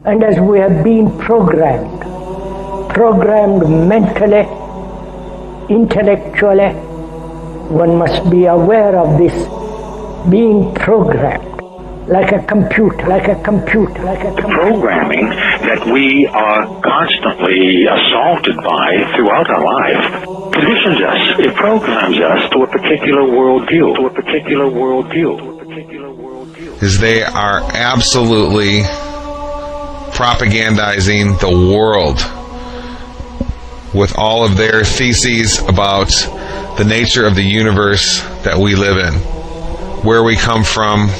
And as we have been programmed mentally, intellectually, one must be aware of this being programmed. Like a computer. The programming that we are constantly assaulted by throughout our life conditions us. It programs us to a particular worldview. Is they are absolutely propagandizing the world with all of their theses about the nature of the universe that we live in, where we come from,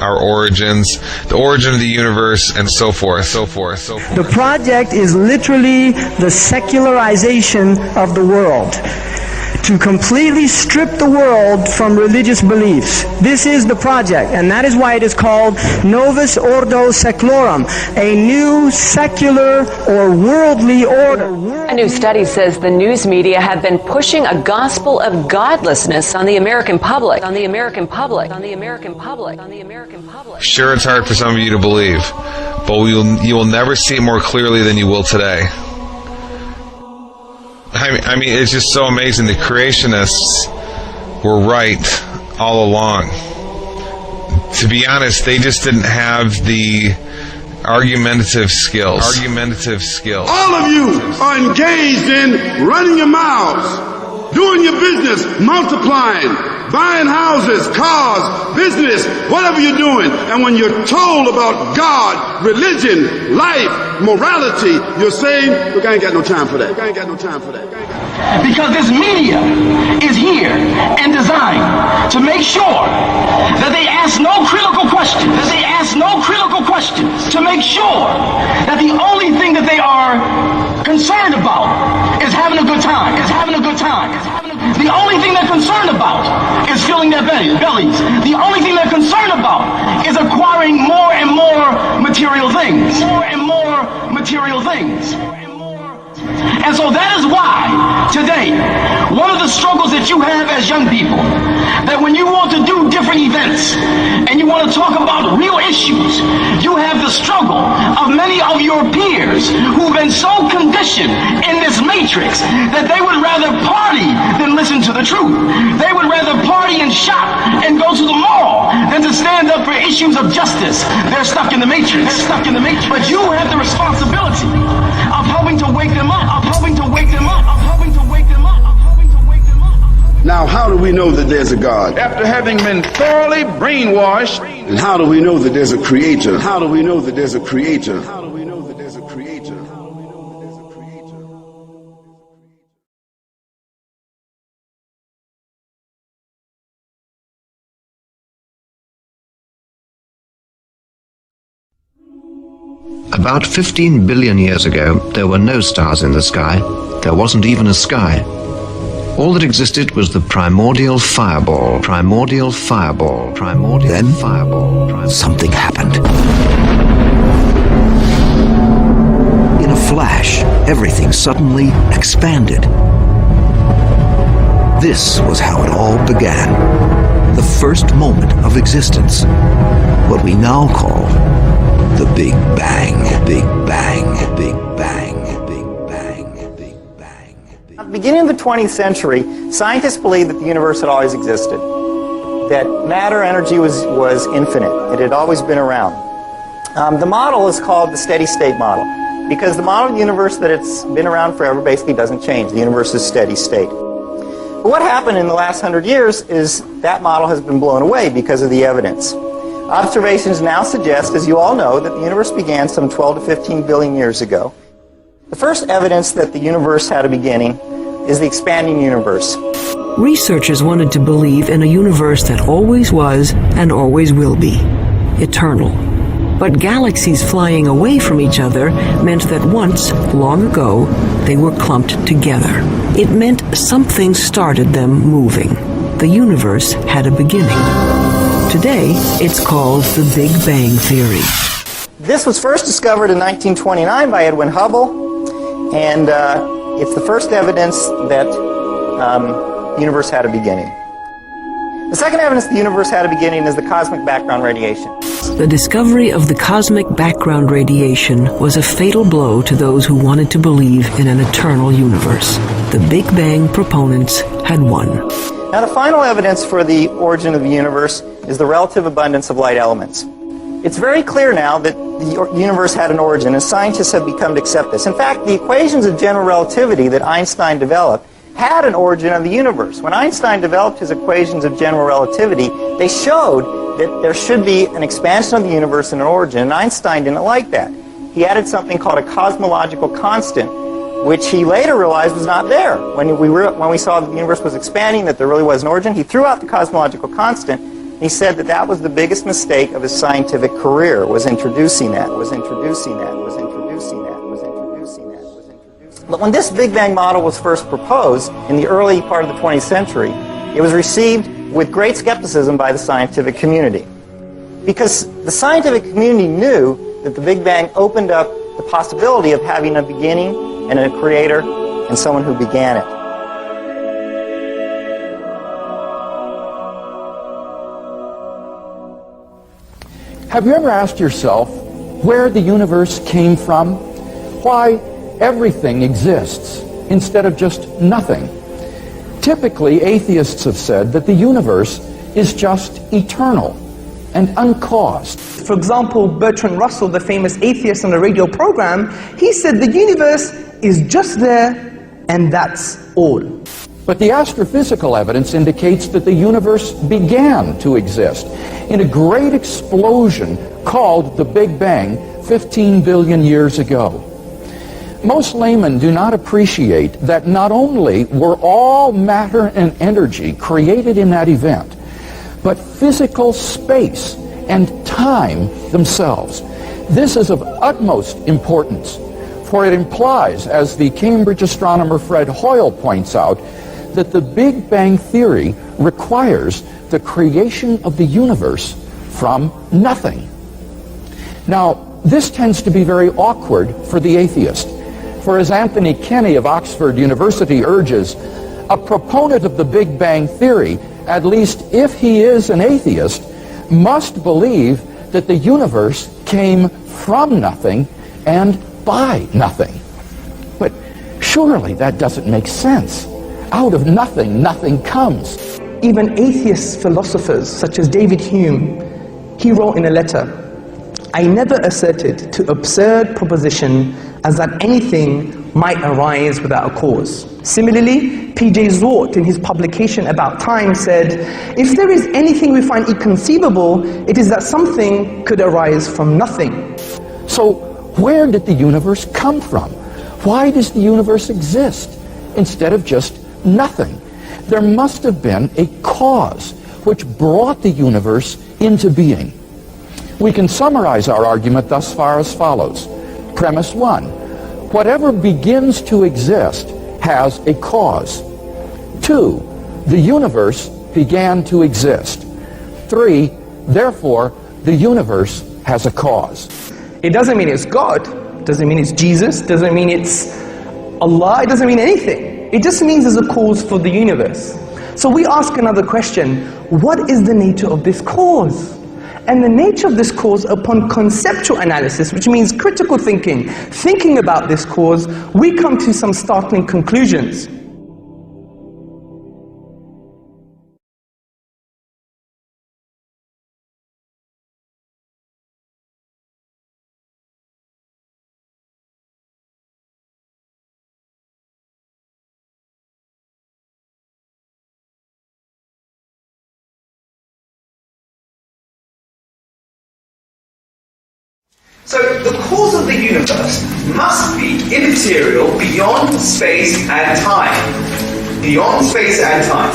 our origins, the origin of the universe, and so forth. The project is literally the secularization of the world, to completely strip the world from religious beliefs. This is the project, and that is why it is called Novus Ordo Seclorum, a new secular or worldly order. A new study says the news media have been pushing a gospel of godlessness on the American public. Sure, it's hard for some of you to believe, but you will never see it more clearly than you will today. I mean, it's just so amazing. The creationists were right all along. To be honest, they just didn't have the argumentative skills. All of you are engaged in running your mouths, doing your business, multiplying, buying houses, cars, business, whatever you're doing. And when you're told about God, religion, life, morality, you're saying, look, I ain't got no time for that. Because this media is here and designed to make sure that they ask no critical questions, to make sure that the only thing that they are concerned about is having a good time, The only thing they're concerned about is filling their bellies. The only thing they're concerned about is acquiring more and more material things. And so that is why today, one of the struggles that you have as young people, that when you want to do different events and you want to talk about real issues, you have the struggle of many of your peers who've been so conditioned in this matrix that they would rather party than listen to the truth. They would rather party and shop and go to the mall than to stand up for issues of justice. They're stuck in the matrix. But you have the responsibility of helping to wake them up. Now, how do we know that there's a God? After having been thoroughly brainwashed. And how do we know that there's a creator? About 15 billion years ago, there were no stars in the sky. There wasn't even a sky. All that existed was the primordial fireball. Then, something happened. In a flash, everything suddenly expanded. This was how it all began. The first moment of existence. What we now call the Big Bang. At the beginning of the 20th century, scientists believed that the universe had always existed, that matter energy was infinite. It had always been around. The model is called the steady state model, because the model of the universe that it's been around forever basically doesn't change. The universe is steady state. But what happened in the last 100 years is that model has been blown away because of the evidence. Observations now suggest, as you all know, that the universe began some 12 to 15 billion years ago. The first evidence that the universe had a beginning is the expanding universe. Researchers wanted to believe in a universe that always was and always will be, eternal. But galaxies flying away from each other meant that once, long ago, they were clumped together. It meant something started them moving. The universe had a beginning. Today, it's called the Big Bang Theory. This was first discovered in 1929 by Edwin Hubble, and it's the first evidence that the universe had a beginning. The second evidence the universe had a beginning is the cosmic background radiation. The discovery of the cosmic background radiation was a fatal blow to those who wanted to believe in an eternal universe. The Big Bang proponents had won. Now, the final evidence for the origin of the universe is the relative abundance of light elements. It's very clear now that the universe had an origin, and scientists have become to accept this. In fact, the equations of general relativity that Einstein developed had an origin of the universe. When Einstein developed his equations of general relativity, they showed that there should be an expansion of the universe and an origin, and Einstein didn't like that. He added something called a cosmological constant, which he later realized was not there. When we saw that the universe was expanding, that there really was an origin, he threw out the cosmological constant, and he said that that was the biggest mistake of his scientific career, was introducing that, was introducing that, was introducing that, was introducing that, was introducing. But when this Big Bang model was first proposed in the early part of the 20th century, it was received with great skepticism by the scientific community. Because the scientific community knew that the Big Bang opened up the possibility of having a beginning and a creator and someone who began it. Have you ever asked yourself where the universe came from? Why everything exists instead of just nothing? Typically, atheists have said that the universe is just eternal and uncaused. For example, Bertrand Russell, the famous atheist on the radio program, he said the universe is just there and that's all. But the astrophysical evidence indicates that the universe began to exist in a great explosion called the Big Bang 15 billion years ago. Most laymen do not appreciate that not only were all matter and energy created in that event, but physical space and time themselves. This is of utmost importance, for it implies, as the Cambridge astronomer Fred Hoyle points out, that the Big Bang theory requires the creation of the universe from nothing. Now, this tends to be very awkward for the atheist. For as Anthony Kenny of Oxford University urges, a proponent of the Big Bang theory, at least if he is an atheist, must believe that the universe came from nothing and by nothing. But surely that doesn't make sense. Out of nothing, nothing comes. Even atheist philosophers such as David Hume, he wrote in a letter, "I never asserted to absurd proposition as that anything might arise without a cause." Similarly, P.J. Zwart in his publication About Time said, "If there is anything we find inconceivable, it is that something could arise from nothing." So where did the universe come from? Why does the universe exist instead of just nothing? There must have been a cause which brought the universe into being. We can summarize our argument thus far as follows. Premise 1. Whatever begins to exist has a cause. 2. The universe began to exist. 3. Therefore, the universe has a cause. It doesn't mean it's God, doesn't mean it's Jesus, doesn't mean it's Allah, it doesn't mean anything. It just means there's a cause for the universe. So we ask another question, what is the nature of this cause? And the nature of this cause, upon conceptual analysis, which means critical thinking about this cause, we come to some startling conclusions. So the cause of the universe must be immaterial beyond space and time. Beyond space and time.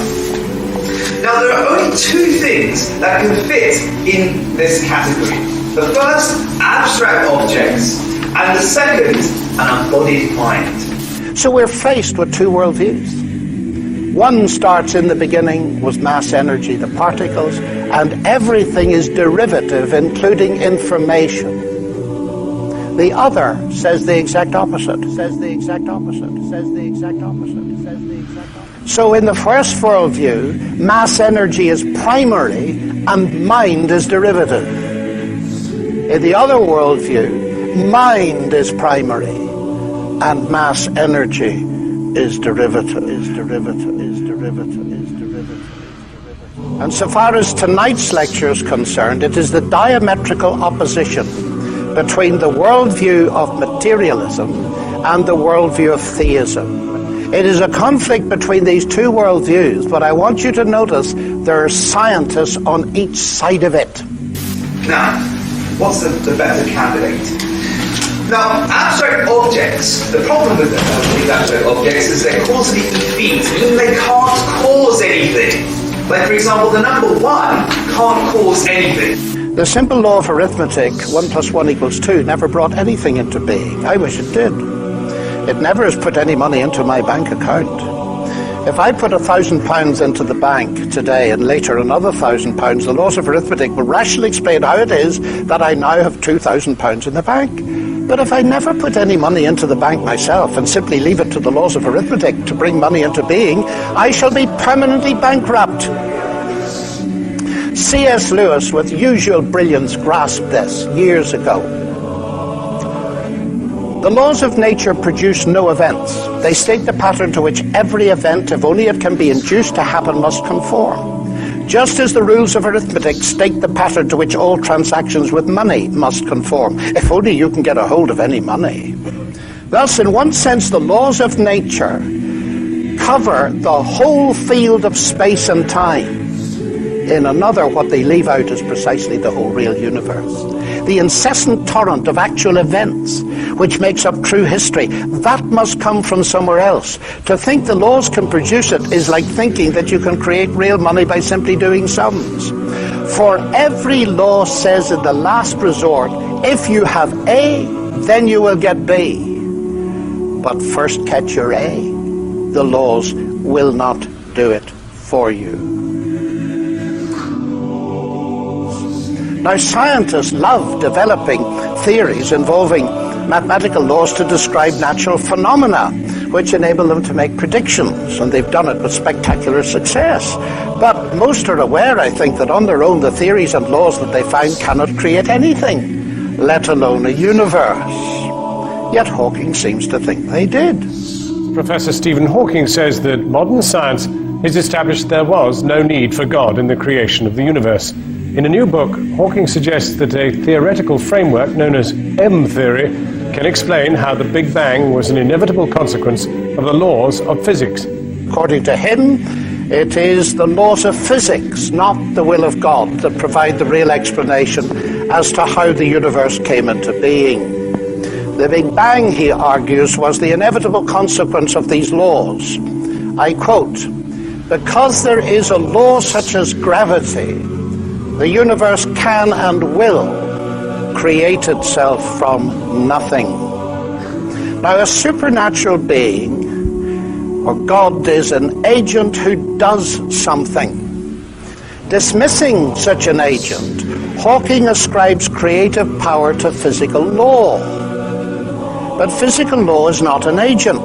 Now there are only two things that can fit in this category. The first, abstract objects, and the second, an embodied mind. So we're faced with two worldviews. One starts in the beginning with mass energy, the particles, and everything is derivative, including information. The other says the exact opposite, says the exact opposite, says the exact opposite, says the exact opposite. So in the first worldview, mass energy is primary and mind is derivative. In the other worldview, mind is primary and mass energy is derivative. And so far as tonight's lecture is concerned, it is the diametrical opposition between the worldview of materialism and the worldview of theism. It is a conflict between these two worldviews, but I want you to notice there are scientists on each side of it. Now, what's the better candidate? Now, abstract objects, the problem with these abstract objects is they're causally effete, meaning they can't cause anything. Like, for example, the number 1 can't cause anything. The simple law of arithmetic, 1 + 1 = 2, never brought anything into being. I wish it did. It never has put any money into my bank account. If I put £1,000 into the bank today and later another £1,000, the laws of arithmetic will rationally explain how it is that I now have £2,000 in the bank. But if I never put any money into the bank myself and simply leave it to the laws of arithmetic to bring money into being, I shall be permanently bankrupt. C.S. Lewis, with usual brilliance, grasped this years ago. The laws of nature produce no events. They state the pattern to which every event, if only it can be induced to happen, must conform. Just as the rules of arithmetic state the pattern to which all transactions with money must conform, if only you can get a hold of any money. Thus, in one sense, the laws of nature cover the whole field of space and time. In another, what they leave out is precisely the whole real universe. The incessant torrent of actual events, which makes up true history, that must come from somewhere else. To think the laws can produce it is like thinking that you can create real money by simply doing sums. For every law says in the last resort, if you have A, then you will get B. But first catch your A. The laws will not do it for you. Now, scientists love developing theories involving mathematical laws to describe natural phenomena, which enable them to make predictions, and they've done it with spectacular success. But most are aware, I think, that on their own the theories and laws that they find cannot create anything, let alone a universe. Yet Hawking seems to think they did. Professor Stephen Hawking says that modern science has established there was no need for God in the creation of the universe. In a new book, Hawking suggests that a theoretical framework known as M-theory can explain how the Big Bang was an inevitable consequence of the laws of physics. According to him, it is the laws of physics, not the will of God, that provide the real explanation as to how the universe came into being. The Big Bang, he argues, was the inevitable consequence of these laws. I quote, "Because there is a law such as gravity, the universe can and will create itself from nothing." Now, a supernatural being, or God, is an agent who does something. Dismissing such an agent, Hawking ascribes creative power to physical law. But physical law is not an agent.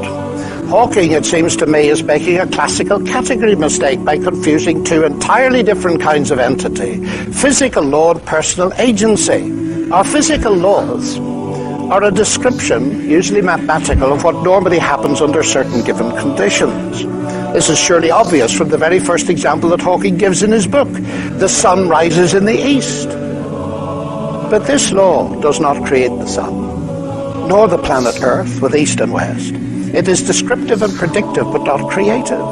Hawking, it seems to me, is making a classical category mistake by confusing two entirely different kinds of entity, physical law and personal agency. Our physical laws are a description, usually mathematical, of what normally happens under certain given conditions. This is surely obvious from the very first example that Hawking gives in his book. The sun rises in the east. But this law does not create the sun, nor the planet Earth with east and west. It is descriptive and predictive, but not creative.